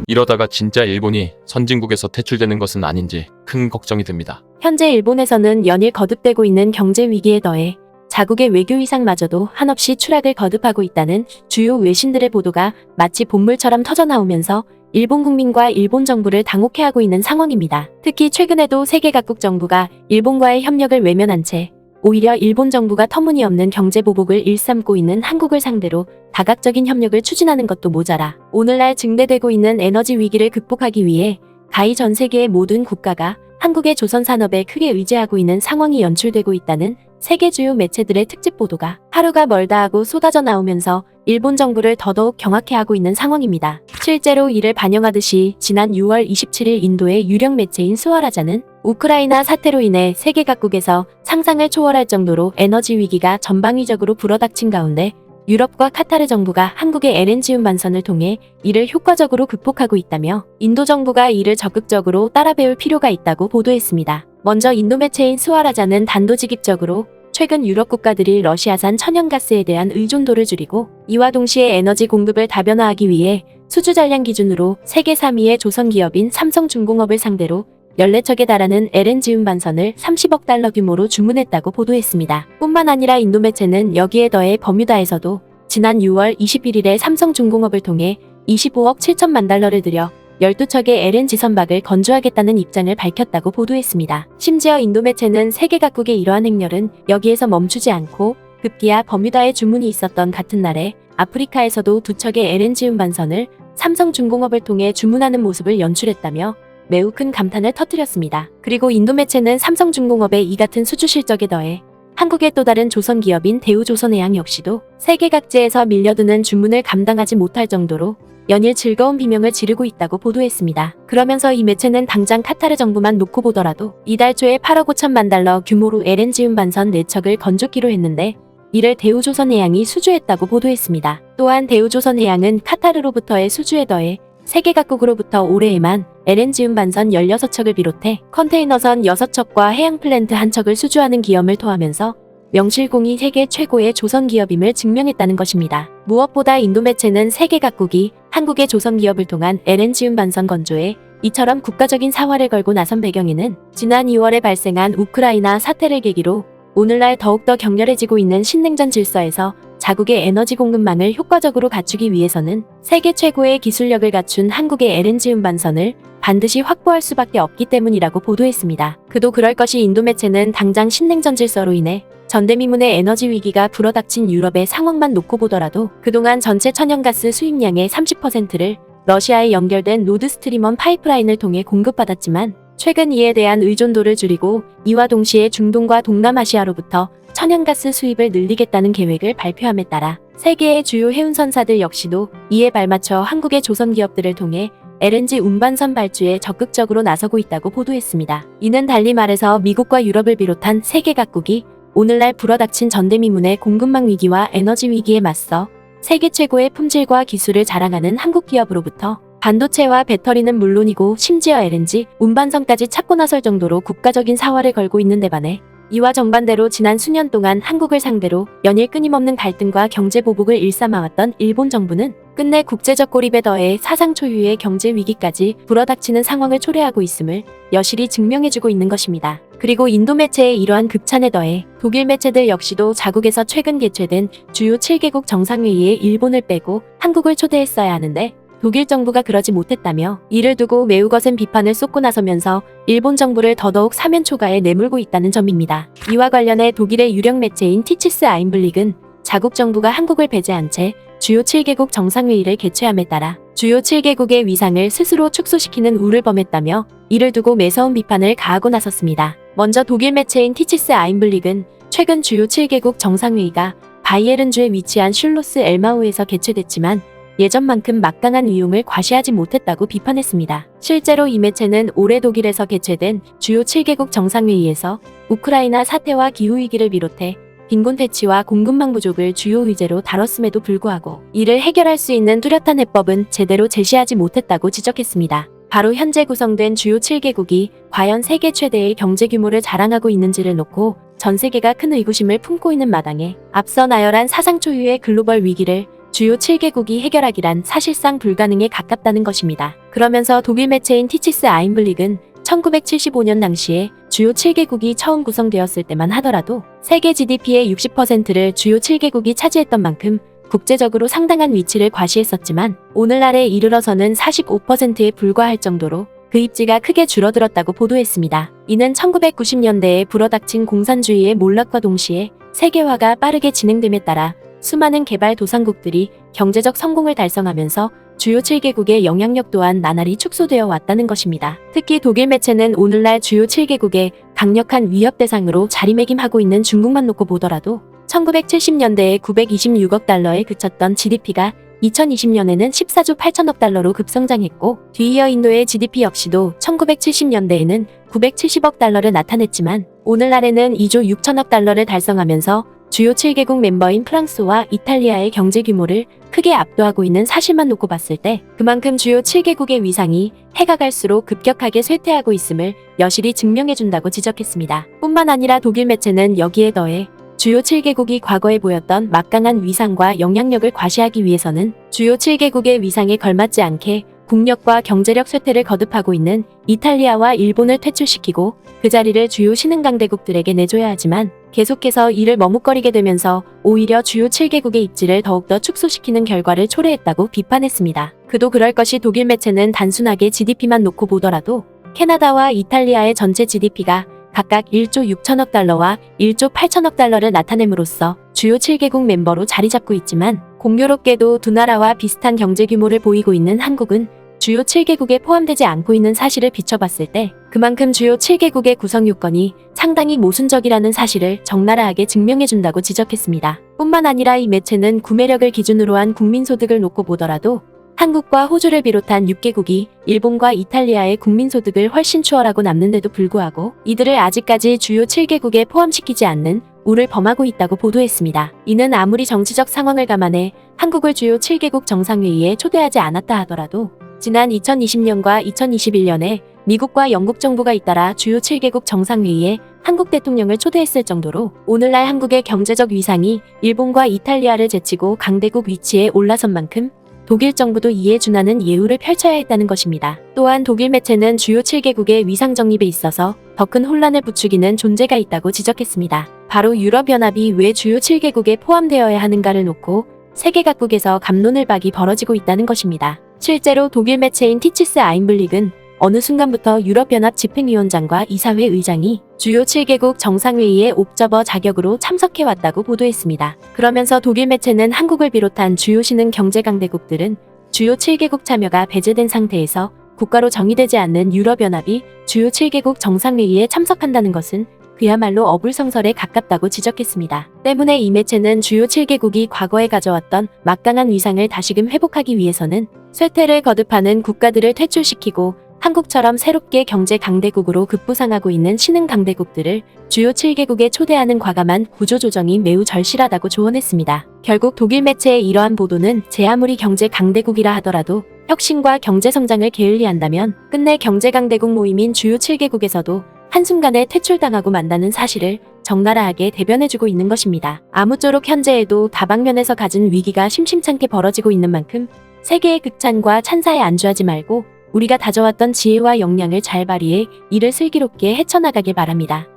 이러다가 진짜 일본이 선진국에서 퇴출되는 것은 아닌지 큰 걱정이 듭니다. 현재 일본에서는 연일 거듭되고 있는 경제 위기에 더해 자국의 외교 위상마저도 한없이 추락을 거듭하고 있다는 주요 외신들의 보도가 마치 본물처럼 터져나오면서 일본 국민과 일본 정부를 당혹해하고 있는 상황입니다. 특히 최근에도 세계 각국 정부가 일본과의 협력을 외면한 채 오히려 일본 정부가 터무니없는 경제 보복을 일삼고 있는 한국을 상대로 다각적인 협력을 추진하는 것도 모자라 오늘날 증대되고 있는 에너지 위기를 극복하기 위해 가히 전 세계의 모든 국가가 한국의 조선 산업에 크게 의지하고 있는 상황이 연출되고 있다는 세계 주요 매체들의 특집 보도가 하루가 멀다 하고 쏟아져 나오면서 일본 정부를 더더욱 경악해 하고 있는 상황입니다. 실제로 이를 반영하듯이 지난 6월 27일 인도의 유력 매체인 스와라자는 우크라이나 사태로 인해 세계 각국에서 상상을 초월할 정도로 에너지 위기가 전방위적으로 불어닥친 가운데 유럽과 카타르 정부가 한국의 LNG 운반선을 통해 이를 효과적으로 극복하고 있다며 인도 정부가 이를 적극적으로 따라 배울 필요가 있다고 보도했습니다. 먼저 인도 매체인 스와라자는 단도직입적으로 최근 유럽 국가들이 러시아산 천연가스에 대한 의존도를 줄이고 이와 동시에 에너지 공급을 다변화하기 위해 수주 잔량 기준으로 세계 3위의 조선 기업인 삼성중공업을 상대로 14척에 달하는 LNG 운반선을 30억 달러 규모로 주문했다고 보도했습니다. 뿐만 아니라 인도 매체는 여기에 더해 버뮤다에서도 지난 6월 21일에 삼성중공업을 통해 25억 7천만 달러를 들여 12척의 LNG 선박을 건조하겠다는 입장을 밝혔다고 보도했습니다. 심지어 인도 매체는 세계 각국의 이러한 행렬은 여기에서 멈추지 않고 급기야 버뮤다에 주문이 있었던 같은 날에 아프리카에서도 2척의 LNG 운반선을 삼성중공업을 통해 주문하는 모습을 연출했다며 매우 큰 감탄을 터뜨렸습니다. 그리고 인도 매체는 삼성중공업의 이 같은 수주 실적에 더해 한국의 또 다른 조선 기업인 대우조선해양 역시도 세계 각지에서 밀려드는 주문을 감당하지 못할 정도로 연일 즐거운 비명을 지르고 있다고 보도했습니다. 그러면서 이 매체는 당장 카타르 정부만 놓고 보더라도 이달 초에 8억 5천만 달러 규모로 LNG 운반선 4척을 건조기로 했는데 이를 대우조선해양이 수주했다고 보도했습니다. 또한 대우조선해양은 카타르로부터의 수주에 더해 세계 각국으로부터 올해에만 LNG 운반선 16척을 비롯해 컨테이너선 6척과 해양 플랜트 1척을 수주하는 기염을 토하면서 명실공히 세계 최고의 조선 기업임을 증명했다는 것입니다. 무엇보다 인도 매체는 세계 각국이 한국의 조선 기업을 통한 LNG 운반선 건조에 이처럼 국가적인 사활을 걸고 나선 배경에는 지난 2월에 발생한 우크라이나 사태를 계기로 오늘날 더욱더 격렬해지고 있는 신냉전 질서에서 자국의 에너지 공급망을 효과적으로 갖추기 위해서는 세계 최고의 기술력을 갖춘 한국의 LNG 운반선을 반드시 확보할 수밖에 없기 때문이라고 보도했습니다. 그도 그럴 것이 인도 매체는 당장 신냉전 질서로 인해 전대미문의 에너지 위기가 불어닥친 유럽의 상황만 놓고 보더라도 그동안 전체 천연가스 수입량의 30%를 러시아에 연결된 노드스트림1 파이프라인을 통해 공급받았지만 최근 이에 대한 의존도를 줄이고 이와 동시에 중동과 동남아시아로부터 천연가스 수입을 늘리겠다는 계획을 발표함에 따라 세계의 주요 해운선사들 역시도 이에 발맞춰 한국의 조선 기업들을 통해 LNG 운반선 발주에 적극적으로 나서고 있다고 보도했습니다. 이는 달리 말해서 미국과 유럽을 비롯한 세계 각국이 오늘날 불어닥친 전대미문의 공급망 위기와 에너지 위기에 맞서 세계 최고의 품질과 기술을 자랑하는 한국 기업으로부터 반도체와 배터리는 물론이고 심지어 LNG 운반선까지 찾고 나설 정도로 국가적인 사활을 걸고 있는 데 반해 이와 정반대로 지난 수년 동안 한국을 상대로 연일 끊임없는 갈등과 경제 보복을 일삼아왔던 일본 정부는 끝내 국제적 고립에 더해 사상 초유의 경제 위기까지 불어닥치는 상황을 초래하고 있음을 여실히 증명해주고 있는 것입니다. 그리고 인도 매체의 이러한 극찬에 더해 독일 매체들 역시도 자국에서 최근 개최된 주요 7개국 정상회의에 일본을 빼고 한국을 초대했어야 하는데 독일 정부가 그러지 못했다며 이를 두고 매우 거센 비판을 쏟고 나서면서 일본 정부를 더더욱 사면 초가에 내몰고 있다는 점입니다. 이와 관련해 독일의 유력 매체인 티치스 아인블릭은 자국 정부가 한국을 배제한 채 주요 7개국 정상회의를 개최함에 따라 주요 7개국의 위상을 스스로 축소시키는 우를 범했다며 이를 두고 매서운 비판을 가하고 나섰습니다. 먼저 독일 매체인 티치스 아인블릭은 최근 주요 7개국 정상회의가 바이에른주에 위치한 슐로스 엘마우에서 개최됐지만 예전만큼 막강한 위용을 과시하지 못했다고 비판했습니다. 실제로 이 매체는 올해 독일에서 개최된 주요 7개국 정상회의에서 우크라이나 사태와 기후위기를 비롯해 빈곤 퇴치와 공급망 부족을 주요 의제로 다뤘음에도 불구하고 이를 해결할 수 있는 뚜렷한 해법은 제대로 제시하지 못했다고 지적했습니다. 바로 현재 구성된 주요 7개국이 과연 세계 최대의 경제 규모를 자랑하고 있는지를 놓고 전 세계가 큰 의구심을 품고 있는 마당에 앞서 나열한 사상 초유의 글로벌 위기를 주요 7개국이 해결하기란 사실상 불가능에 가깝다는 것입니다. 그러면서 독일 매체인 티치스 아인블릭은 1975년 당시에 주요 7개국이 처음 구성되었을 때만 하더라도 세계 GDP의 60%를 주요 7개국이 차지했던 만큼 국제적으로 상당한 위치를 과시했었지만 오늘날에 이르러서는 45%에 불과할 정도로 그 입지가 크게 줄어들었다고 보도했습니다. 이는 1990년대에 불어닥친 공산주의의 몰락과 동시에 세계화가 빠르게 진행됨에 따라 수많은 개발도상국들이 경제적 성공을 달성하면서 주요 7개국의 영향력 또한 나날이 축소되어 왔다는 것입니다. 특히 독일 매체는 오늘날 주요 7개국의 강력한 위협 대상으로 자리매김하고 있는 중국만 놓고 보더라도 1970년대에 926억 달러에 그쳤던 GDP가 2020년에는 14조 8천억 달러로 급성장했고 뒤이어 인도의 GDP 역시도 1970년대에는 970억 달러를 나타냈지만 오늘날에는 2조 6천억 달러를 달성하면서 주요 7개국 멤버인 프랑스와 이탈리아의 경제 규모를 크게 압도하고 있는 사실만 놓고 봤을 때 그만큼 주요 7개국의 위상이 해가 갈수록 급격하게 쇠퇴하고 있음을 여실히 증명해준다고 지적했습니다. 뿐만 아니라 독일 매체는 여기에 더해 주요 7개국이 과거에 보였던 막강한 위상과 영향력을 과시하기 위해서는 주요 7개국의 위상에 걸맞지 않게 국력과 경제력 쇠퇴를 거듭하고 있는 이탈리아와 일본을 퇴출시키고 그 자리를 주요 신흥 강대국들에게 내줘야 하지만 계속해서 이를 머뭇거리게 되면서 오히려 주요 7개국의 입지를 더욱더 축소시키는 결과를 초래했다고 비판했습니다. 그도 그럴 것이 독일 매체는 단순하게 GDP만 놓고 보더라도 캐나다와 이탈리아의 전체 GDP가 각각 1조 6천억 달러와 1조 8천억 달러를 나타냄으로써 주요 7개국 멤버로 자리 잡고 있지만 공교롭게도 두 나라와 비슷한 경제 규모를 보이고 있는 한국은 주요 7개국에 포함되지 않고 있는 사실을 비춰봤을 때 그만큼 주요 7개국의 구성 요건이 상당히 모순적이라는 사실을 적나라하게 증명해준다고 지적했습니다. 뿐만 아니라 이 매체는 구매력을 기준으로 한 국민소득을 놓고 보더라도 한국과 호주를 비롯한 6개국이 일본과 이탈리아의 국민소득을 훨씬 추월하고 남는데도 불구하고 이들을 아직까지 주요 7개국에 포함시키지 않는 우를 범하고 있다고 보도했습니다. 이는 아무리 정치적 상황을 감안해 한국을 주요 7개국 정상회의에 초대하지 않았다 하더라도 지난 2020년과 2021년에 미국과 영국 정부가 잇따라 주요 7개국 정상회의에 한국 대통령을 초대했을 정도로 오늘날 한국의 경제적 위상이 일본과 이탈리아를 제치고 강대국 위치에 올라선 만큼 독일 정부도 이에 준하는 예우를 펼쳐야 했다는 것입니다. 또한 독일 매체는 주요 7개국의 위상 정립에 있어서 더 큰 혼란을 부추기는 존재가 있다고 지적했습니다. 바로 유럽연합이 왜 주요 7개국에 포함되어야 하는가를 놓고 세계 각국에서 갑론을박이 벌어지고 있다는 것입니다. 실제로 독일 매체인 티치스 아인블릭은 어느 순간부터 유럽연합 집행위원장과 이사회 의장이 주요 7개국 정상회의에 옵저버 자격으로 참석해왔다고 보도했습니다. 그러면서 독일 매체는 한국을 비롯한 주요 신흥 경제 강대국들은 주요 7개국 참여가 배제된 상태에서 국가로 정의되지 않는 유럽연합이 주요 7개국 정상회의에 참석한다는 것은 그야말로 어불성설에 가깝다고 지적했습니다. 때문에 이 매체는 주요 7개국이 과거에 가져왔던 막강한 위상을 다시금 회복하기 위해서는 쇠퇴를 거듭하는 국가들을 퇴출시키고 한국처럼 새롭게 경제 강대국으로 급부상하고 있는 신흥 강대국들을 주요 7개국에 초대하는 과감한 구조조정이 매우 절실하다고 조언했습니다. 결국 독일 매체의 이러한 보도는 제 아무리 경제 강대국이라 하더라도 혁신과 경제 성장을 게을리한다면 끝내 경제 강대국 모임인 주요 7개국에서도 한순간에 퇴출당하고 만다는 사실을 적나라하게 대변해주고 있는 것입니다. 아무쪼록 현재에도 다방면에서 가진 위기가 심심찮게 벌어지고 있는 만큼 세계의 극찬과 찬사에 안주하지 말고 우리가 다져왔던 지혜와 역량을 잘 발휘해 이를 슬기롭게 헤쳐나가길 바랍니다.